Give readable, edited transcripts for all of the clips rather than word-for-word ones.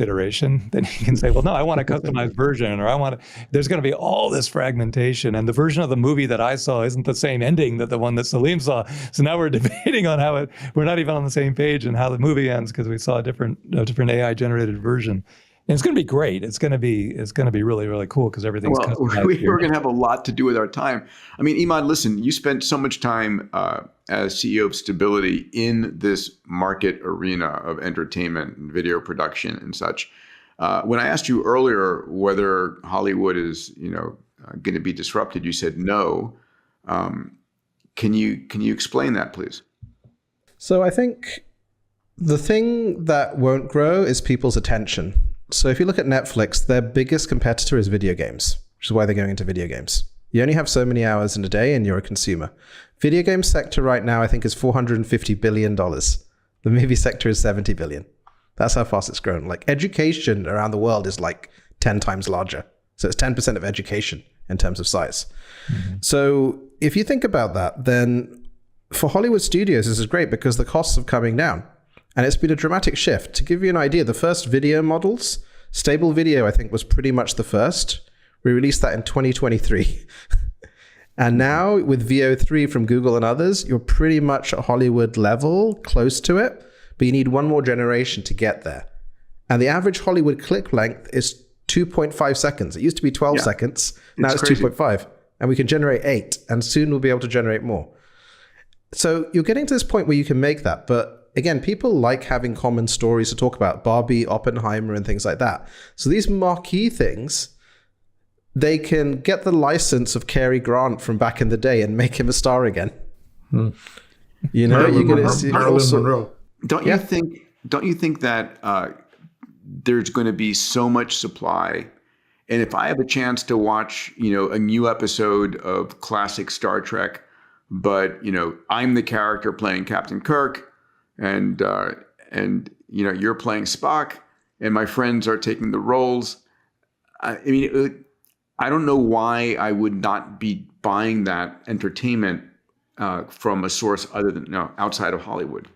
iteration, then you can say, well, no, I want a customized version, or there's going to be all this fragmentation. And the version of the movie that I saw isn't the same ending that the one that Salim saw. So now we're debating on we're not even on the same page and how the movie ends because we saw a different AI generated version. And it's going to be great. It's going to be really, really cool because everything's customized. We're going to have a lot to do with our time. I mean, Iman, listen, you spent so much time as CEO of Stability in this market arena of entertainment and video production and such. When I asked you earlier whether Hollywood is, going to be disrupted, you said no. Can you explain that, please? So I think the thing that won't grow is people's attention. So if you look at Netflix, their biggest competitor is video games, which is why they're going into video games. You only have so many hours in a day and you're a consumer. Video game sector right now, I think, is $450 billion. The movie sector is 70 billion. That's how fast it's grown. Like education around the world is like 10 times larger. So it's 10% of education in terms of size. Mm-hmm. So if you think about that, then for Hollywood studios, this is great because the costs are coming down. And it's been a dramatic shift. To give you an idea, the first video models, Stable Video, I think, was pretty much the first. We released that in 2023. And now with VO3 from Google and others, you're pretty much at Hollywood level, close to it, but you need one more generation to get there. And the average Hollywood clip length is 2.5 seconds. It used to be 12 seconds. Now it's 2.5. And we can generate 8. And soon we'll be able to generate more. So you're getting to this point where you can make that. But again, people like having common stories to talk about, Barbie, Oppenheimer, and things like that. So these marquee things, they can get the license of Cary Grant from back in the day and make him a star again. You're going to see also. Don't you think that there's going to be so much supply? And if I have a chance to watch, a new episode of classic Star Trek, but I'm the character playing Captain Kirk, and you're playing Spock, and my friends are taking the roles. I mean, I don't know why I would not be buying that entertainment from a source other than outside of Hollywood.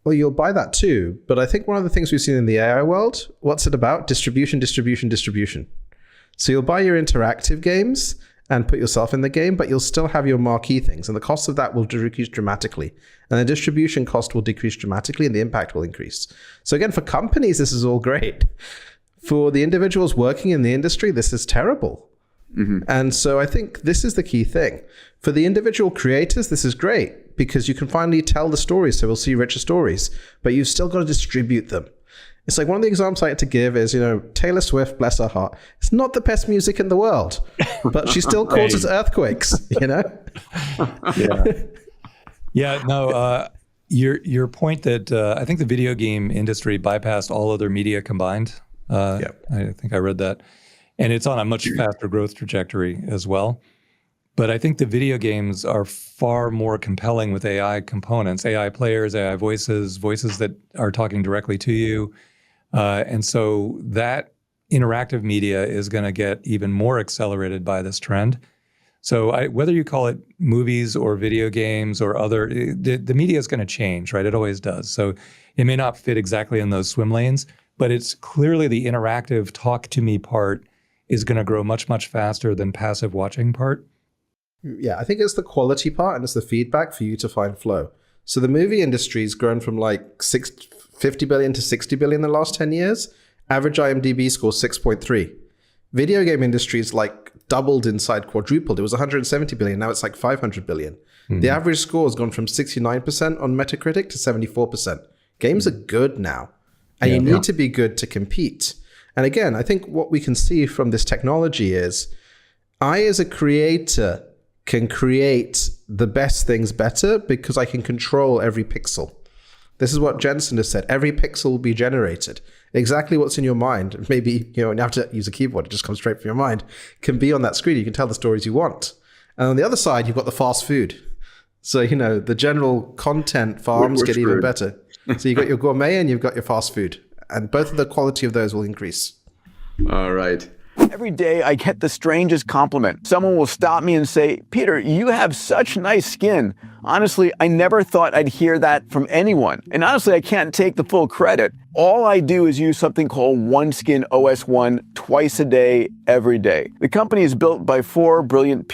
Well, you'll buy that too, but I think one of the things we've seen in the AI world, what's it about? Distribution. So you'll buy your interactive games and put yourself in the game, but you'll still have your marquee things. And the cost of that will decrease dramatically. And the distribution cost will decrease dramatically and the impact will increase. So again, for companies, this is all great. For the individuals working in the industry, this is terrible. Mm-hmm. And so I think this is the key thing. For the individual creators, this is great because you can finally tell the stories. So we'll see richer stories, but you've still got to distribute them. It's like one of the examples I like to give is, Taylor Swift, bless her heart. It's not the best music in the world, but she still causes earthquakes, Yeah, no, your point that I think the video game industry bypassed all other media combined. I think I read that. And it's on a much faster growth trajectory as well. But I think the video games are far more compelling with AI components, AI players, AI voices that are talking directly to you. And so that interactive media is going to get even more accelerated by this trend. So whether you call it movies or video games or other, the media is going to change, right? It always does. So it may not fit exactly in those swim lanes, but it's clearly the interactive talk to me part is going to grow much, much faster than passive watching part. Yeah, I think it's the quality part and it's the feedback for you to find flow. So the movie industry's grown from like 50 billion to 60 billion in the last 10 years. Average IMDb score 6.3. Video game industry's like doubled inside, quadrupled. It was 170 billion. Now it's like 500 billion. Mm-hmm. The average score has gone from 69% on Metacritic to 74%. Games are good now. And you need to be good to compete. And again, I think what we can see from this technology is I, as a creator, can create the best things better because I can control every pixel. This is what Jensen has said. Every pixel will be generated. Exactly what's in your mind. Maybe, you have to use a keyboard. It just comes straight from your mind. Can be on that screen. You can tell the stories you want. And on the other side, you've got the fast food. So, the general content farms get even better. So you've got your gourmet and you've got your fast food. And both of the quality of those will increase. All right. Every day I get the strangest compliment. Someone will stop me and say, "Peter, you have such nice skin." Honestly, I never thought I'd hear that from anyone. And honestly, I can't take the full credit. All I do is use something called OneSkin OS 1 twice a day, every day. The company is built by 4 brilliant people